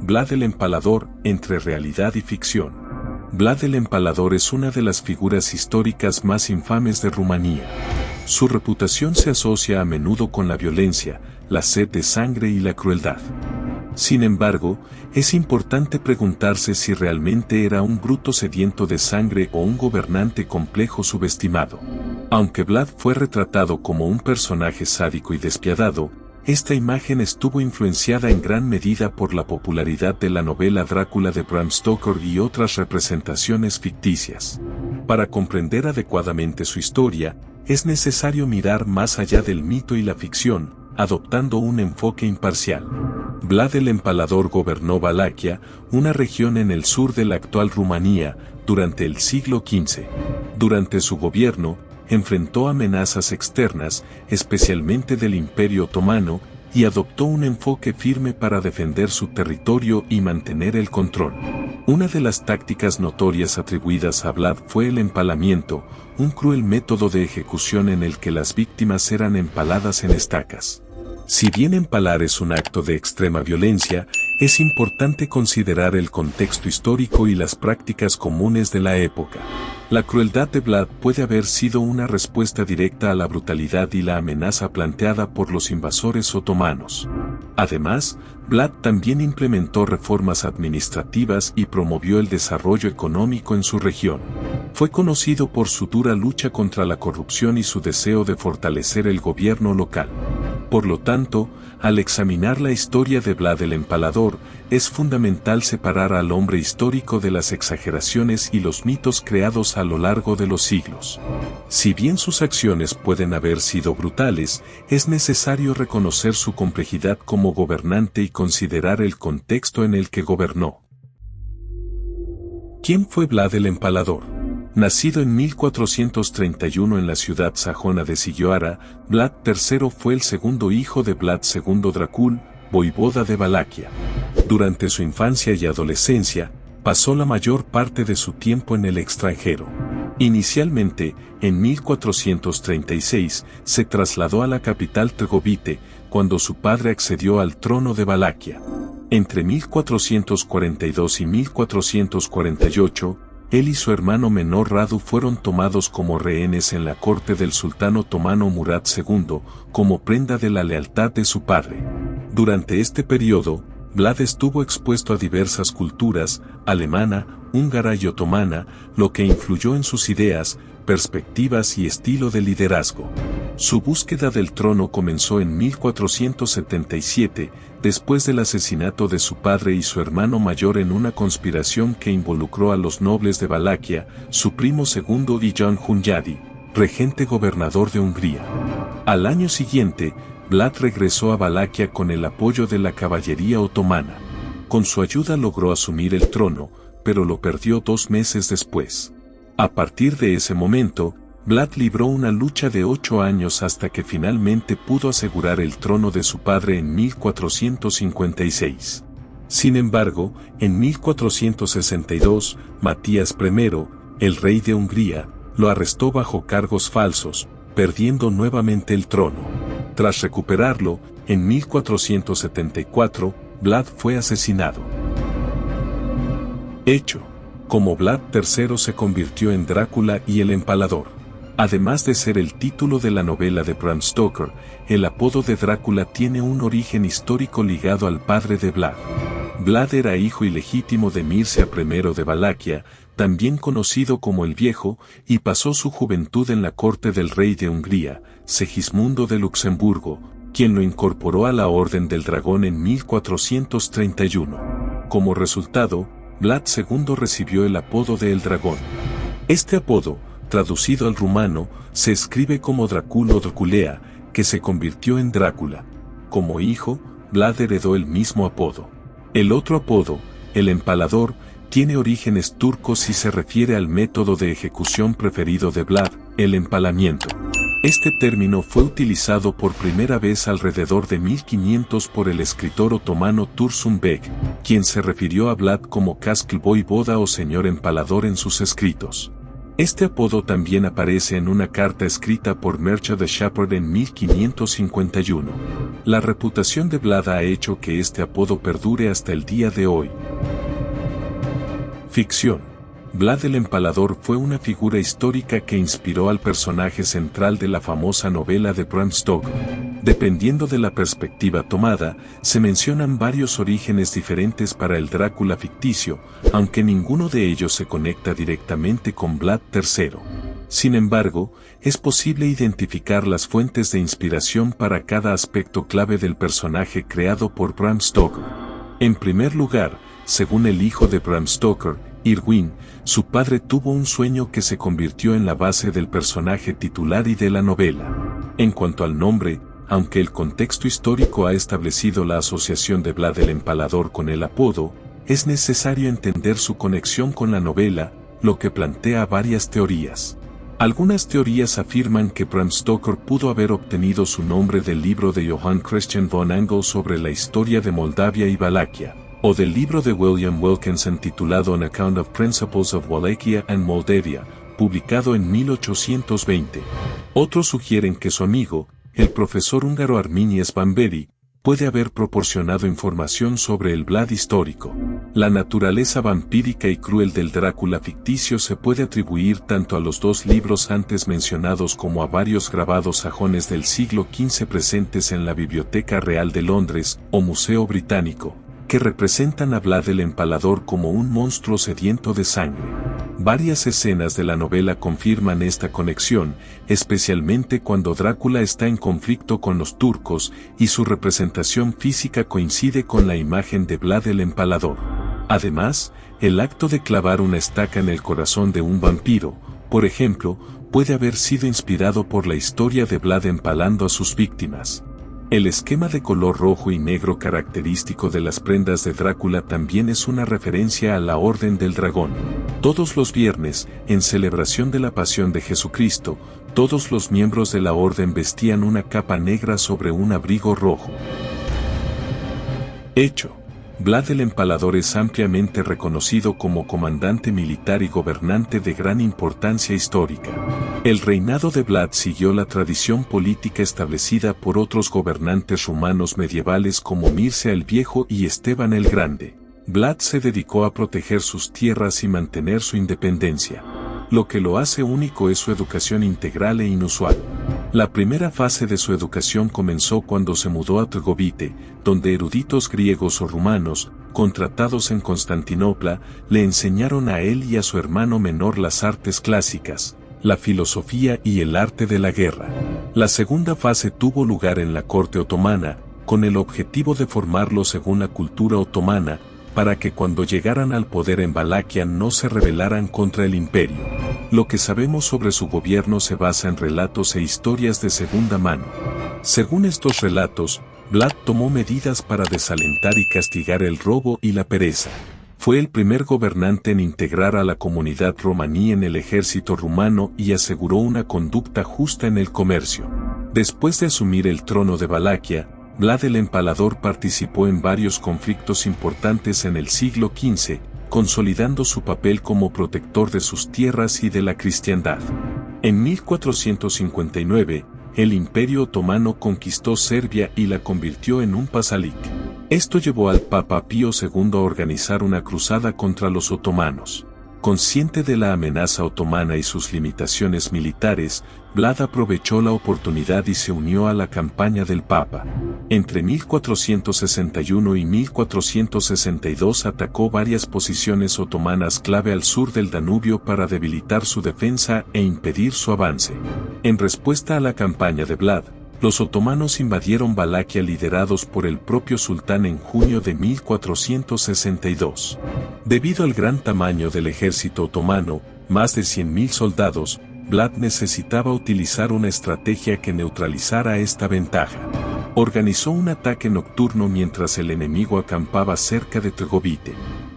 Vlad el Empalador, entre realidad y ficción. Vlad el Empalador es una de las figuras históricas más infames de Rumanía. Su reputación se asocia a menudo con la violencia, la sed de sangre y la crueldad. Sin embargo, es importante preguntarse si realmente era un bruto sediento de sangre o un gobernante complejo subestimado. Aunque Vlad fue retratado como un personaje sádico y despiadado, esta imagen estuvo influenciada en gran medida por la popularidad de la novela Drácula de Bram Stoker y otras representaciones ficticias. Para comprender adecuadamente su historia, es necesario mirar más allá del mito y la ficción, adoptando un enfoque imparcial. Vlad el Empalador gobernó Valaquia, una región en el sur de la actual Rumanía, durante el siglo XV. Durante su gobierno, enfrentó amenazas externas, especialmente del Imperio Otomano, y adoptó un enfoque firme para defender su territorio y mantener el control. Una de las tácticas notorias atribuidas a Vlad fue el empalamiento, un cruel método de ejecución en el que las víctimas eran empaladas en estacas. Si bien empalar es un acto de extrema violencia, es importante considerar el contexto histórico y las prácticas comunes de la época. La crueldad de Vlad puede haber sido una respuesta directa a la brutalidad y la amenaza planteada por los invasores otomanos. Además, Vlad también implementó reformas administrativas y promovió el desarrollo económico en su región. Fue conocido por su dura lucha contra la corrupción y su deseo de fortalecer el gobierno local. Por lo tanto, al examinar la historia de Vlad el Empalador, es fundamental separar al hombre histórico de las exageraciones y los mitos creados a lo largo de los siglos. Si bien sus acciones pueden haber sido brutales, es necesario reconocer su complejidad como gobernante y considerar el contexto en el que gobernó. ¿Quién fue Vlad el Empalador? Nacido en 1431 en la ciudad sajona de Sigioara, Vlad III fue el segundo hijo de Vlad II Dracul, voivoda de Valaquia. Durante su infancia y adolescencia, pasó la mayor parte de su tiempo en el extranjero. Inicialmente, en 1436, se trasladó a la capital Târgoviște, cuando su padre accedió al trono de Valaquia. Entre 1442 y 1448, él y su hermano menor Radu fueron tomados como rehenes en la corte del sultán otomano Murad II, como prenda de la lealtad de su padre. Durante este periodo, Vlad estuvo expuesto a diversas culturas, alemana, húngara y otomana, lo que influyó en sus ideas, perspectivas y estilo de liderazgo. Su búsqueda del trono comenzó en 1477, después del asesinato de su padre y su hermano mayor en una conspiración que involucró a los nobles de Valaquia, su primo segundo y Jan Hunyadi, regente gobernador de Hungría. Al año siguiente, Vlad regresó a Valaquia con el apoyo de la caballería otomana. Con su ayuda logró asumir el trono, pero lo perdió 2 meses después. A partir de ese momento, Vlad libró una lucha de 8 años hasta que finalmente pudo asegurar el trono de su padre en 1456. Sin embargo, en 1462, Matías I, el rey de Hungría, lo arrestó bajo cargos falsos, perdiendo nuevamente el trono. Tras recuperarlo, en 1474, Vlad fue asesinado. Hecho. Como Vlad III se convirtió en Drácula y el Empalador. Además de ser el título de la novela de Bram Stoker, el apodo de Drácula tiene un origen histórico ligado al padre de Vlad. Vlad era hijo ilegítimo de Mircea I de Valaquia, también conocido como el Viejo, y pasó su juventud en la corte del rey de Hungría, Segismundo de Luxemburgo, quien lo incorporó a la Orden del Dragón en 1431. Como resultado, Vlad II recibió el apodo de El Dragón. Este apodo, traducido al rumano, se escribe como Dracul o Draculea, que se convirtió en Drácula. Como hijo, Vlad heredó el mismo apodo. El otro apodo, el Empalador, tiene orígenes turcos y se refiere al método de ejecución preferido de Vlad, el empalamiento. Este término fue utilizado por primera vez alrededor de 1500 por el escritor otomano Tursun Beg, quien se refirió a Vlad como Cascl Voivoda o señor empalador en sus escritos. Este apodo también aparece en una carta escrita por Mercer de Shepherd en 1551. La reputación de Vlad ha hecho que este apodo perdure hasta el día de hoy. Ficción. Vlad el Empalador fue una figura histórica que inspiró al personaje central de la famosa novela de Bram Stoker. Dependiendo de la perspectiva tomada, se mencionan varios orígenes diferentes para el Drácula ficticio, aunque ninguno de ellos se conecta directamente con Vlad III. Sin embargo, es posible identificar las fuentes de inspiración para cada aspecto clave del personaje creado por Bram Stoker. En primer lugar, según el hijo de Bram Stoker, Irwin, su padre tuvo un sueño que se convirtió en la base del personaje titular y de la novela. En cuanto al nombre, aunque el contexto histórico ha establecido la asociación de Vlad el Empalador con el apodo, es necesario entender su conexión con la novela, lo que plantea varias teorías. Algunas teorías afirman que Bram Stoker pudo haber obtenido su nombre del libro de Johann Christian von Angel sobre la historia de Moldavia y Valaquia, o del libro de William Wilkinson titulado An Account of Principles of Wallachia and Moldavia, publicado en 1820. Otros sugieren que su amigo, el profesor húngaro Arminius Bamberi, puede haber proporcionado información sobre el Vlad histórico. La naturaleza vampírica y cruel del Drácula ficticio se puede atribuir tanto a los dos libros antes mencionados como a varios grabados sajones del siglo XV presentes en la Biblioteca Real de Londres, o Museo Británico, que representan a Vlad el Empalador como un monstruo sediento de sangre. Varias escenas de la novela confirman esta conexión, especialmente cuando Drácula está en conflicto con los turcos y su representación física coincide con la imagen de Vlad el Empalador. Además, el acto de clavar una estaca en el corazón de un vampiro, por ejemplo, puede haber sido inspirado por la historia de Vlad empalando a sus víctimas. El esquema de color rojo y negro característico de las prendas de Drácula también es una referencia a la Orden del Dragón. Todos los viernes, en celebración de la Pasión de Jesucristo, todos los miembros de la Orden vestían una capa negra sobre un abrigo rojo. Hecho. Vlad el Empalador es ampliamente reconocido como comandante militar y gobernante de gran importancia histórica. El reinado de Vlad siguió la tradición política establecida por otros gobernantes rumanos medievales como Mircea el Viejo y Esteban el Grande. Vlad se dedicó a proteger sus tierras y mantener su independencia. Lo que lo hace único es su educación integral e inusual. La primera fase de su educación comenzó cuando se mudó a Trgovite, donde eruditos griegos o rumanos, contratados en Constantinopla, le enseñaron a él y a su hermano menor las artes clásicas, la filosofía y el arte de la guerra. La segunda fase tuvo lugar en la corte otomana, con el objetivo de formarlos según la cultura otomana, para que cuando llegaran al poder en Valaquia no se rebelaran contra el imperio. Lo que sabemos sobre su gobierno se basa en relatos e historias de segunda mano. Según estos relatos, Vlad tomó medidas para desalentar y castigar el robo y la pereza. Fue el primer gobernante en integrar a la comunidad romaní en el ejército rumano y aseguró una conducta justa en el comercio. Después de asumir el trono de Valaquia, Vlad el Empalador participó en varios conflictos importantes en el siglo XV, consolidando su papel como protector de sus tierras y de la cristiandad. En 1459, el Imperio Otomano conquistó Serbia y la convirtió en un pasalik. Esto llevó al Papa Pío II a organizar una cruzada contra los otomanos. Consciente de la amenaza otomana y sus limitaciones militares, Vlad aprovechó la oportunidad y se unió a la campaña del Papa. Entre 1461 y 1462 atacó varias posiciones otomanas clave al sur del Danubio para debilitar su defensa e impedir su avance. En respuesta a la campaña de Vlad, los otomanos invadieron Valaquia liderados por el propio sultán en junio de 1462. Debido al gran tamaño del ejército otomano, más de 100.000 soldados, Vlad necesitaba utilizar una estrategia que neutralizara esta ventaja. Organizó un ataque nocturno mientras el enemigo acampaba cerca de Trgovite.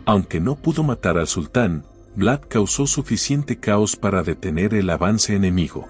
Aunque no pudo matar al sultán, Vlad causó suficiente caos para detener el avance enemigo.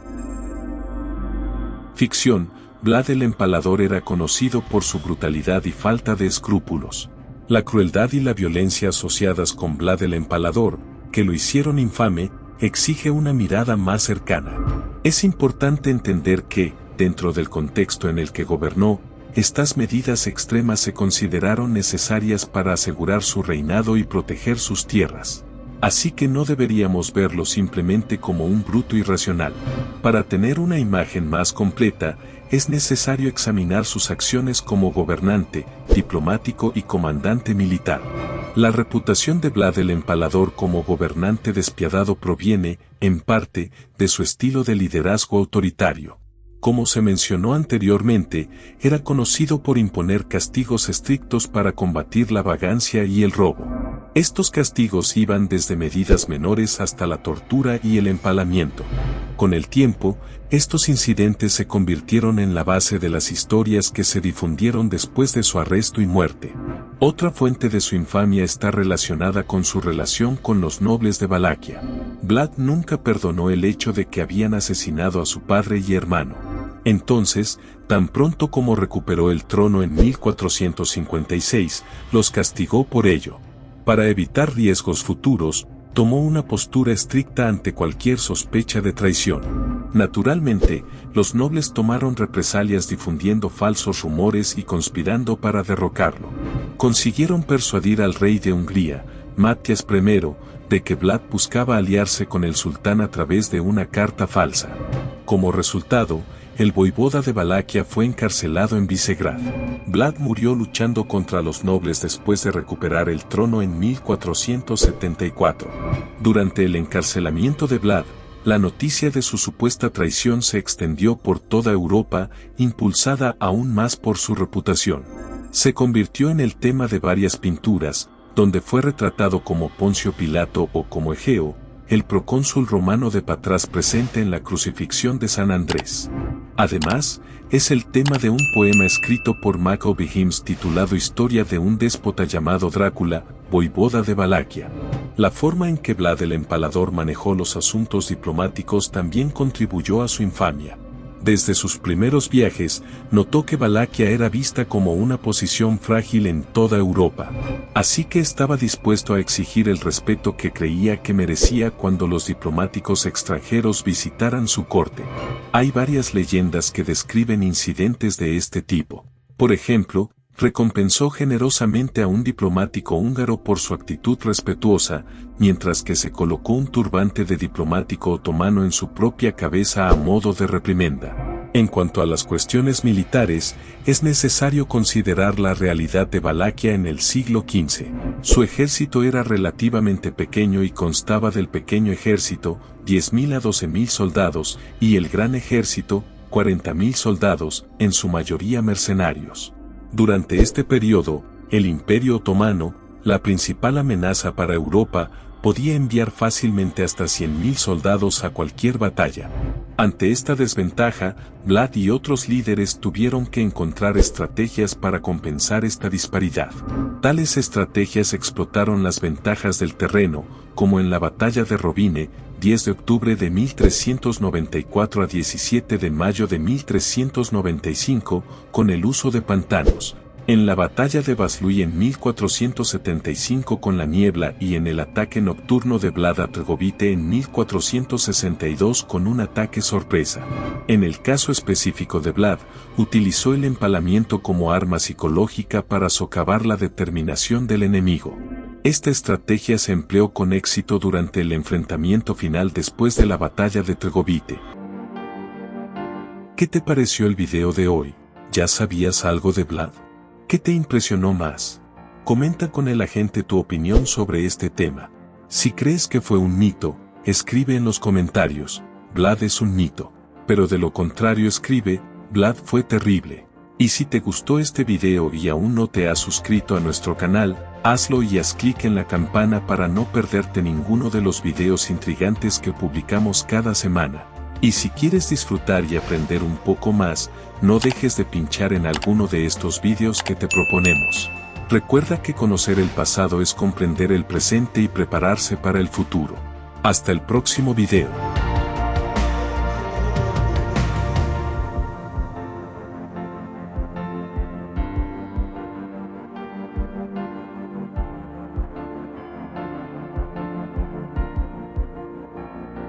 Ficción. Vlad el Empalador era conocido por su brutalidad y falta de escrúpulos. La crueldad y la violencia asociadas con Vlad el Empalador, que lo hicieron infame, exige una mirada más cercana. Es importante entender que, dentro del contexto en el que gobernó, estas medidas extremas se consideraron necesarias para asegurar su reinado y proteger sus tierras. Así que no deberíamos verlo simplemente como un bruto irracional. Para tener una imagen más completa, es necesario examinar sus acciones como gobernante, diplomático y comandante militar. La reputación de Vlad el Empalador como gobernante despiadado proviene, en parte, de su estilo de liderazgo autoritario. Como se mencionó anteriormente, era conocido por imponer castigos estrictos para combatir la vagancia y el robo. Estos castigos iban desde medidas menores hasta la tortura y el empalamiento. Con el tiempo, estos incidentes se convirtieron en la base de las historias que se difundieron después de su arresto y muerte. Otra fuente de su infamia está relacionada con su relación con los nobles de Valaquia. Vlad nunca perdonó el hecho de que habían asesinado a su padre y hermano. Entonces, tan pronto como recuperó el trono en 1456, los castigó por ello. Para evitar riesgos futuros, tomó una postura estricta ante cualquier sospecha de traición. Naturalmente, los nobles tomaron represalias difundiendo falsos rumores y conspirando para derrocarlo. Consiguieron persuadir al rey de Hungría, Mátyas I, de que Vlad buscaba aliarse con el sultán a través de una carta falsa. Como resultado, el voivoda de Valaquia fue encarcelado en Visegrad. Vlad murió luchando contra los nobles después de recuperar el trono en 1474. Durante el encarcelamiento de Vlad, la noticia de su supuesta traición se extendió por toda Europa, impulsada aún más por su reputación. Se convirtió en el tema de varias pinturas, donde fue retratado como Poncio Pilato o como Egeo, el procónsul romano de Patras presente en la crucifixión de San Andrés. Además, es el tema de un poema escrito por Maccabi Hims titulado Historia de un déspota llamado Drácula, voivoda de Valaquia. La forma en que Vlad el Empalador manejó los asuntos diplomáticos también contribuyó a su infamia. Desde sus primeros viajes, notó que Valaquia era vista como una posición frágil en toda Europa. Así que estaba dispuesto a exigir el respeto que creía que merecía cuando los diplomáticos extranjeros visitaran su corte. Hay varias leyendas que describen incidentes de este tipo. Por ejemplo, recompensó generosamente a un diplomático húngaro por su actitud respetuosa, mientras que se colocó un turbante de diplomático otomano en su propia cabeza a modo de reprimenda. En cuanto a las cuestiones militares, es necesario considerar la realidad de Valaquia en el siglo XV. Su ejército era relativamente pequeño y constaba del pequeño ejército, 10.000 a 12.000 soldados, y el gran ejército, 40.000 soldados, en su mayoría mercenarios. Durante este periodo, el Imperio Otomano, la principal amenaza para Europa, podía enviar fácilmente hasta 100.000 soldados a cualquier batalla. Ante esta desventaja, Vlad y otros líderes tuvieron que encontrar estrategias para compensar esta disparidad. Tales estrategias explotaron las ventajas del terreno, como en la batalla de Robine, 10 de octubre de 1394 a 17 de mayo de 1395, con el uso de pantanos. En la batalla de Vaslui en 1475 con la niebla y en el ataque nocturno de Vlad a Trgovite en 1462 con un ataque sorpresa. En el caso específico de Vlad, utilizó el empalamiento como arma psicológica para socavar la determinación del enemigo. Esta estrategia se empleó con éxito durante el enfrentamiento final después de la batalla de Trgovite. ¿Qué te pareció el video de hoy? ¿Ya sabías algo de Vlad? ¿Qué te impresionó más? Comenta con el agente tu opinión sobre este tema. Si crees que fue un mito, escribe en los comentarios, Vlad es un mito. Pero de lo contrario escribe, Vlad fue terrible. Y si te gustó este video y aún no te has suscrito a nuestro canal, hazlo y haz clic en la campana para no perderte ninguno de los videos intrigantes que publicamos cada semana. Y si quieres disfrutar y aprender un poco más, no dejes de pinchar en alguno de estos vídeos que te proponemos. Recuerda que conocer el pasado es comprender el presente y prepararse para el futuro. Hasta el próximo video.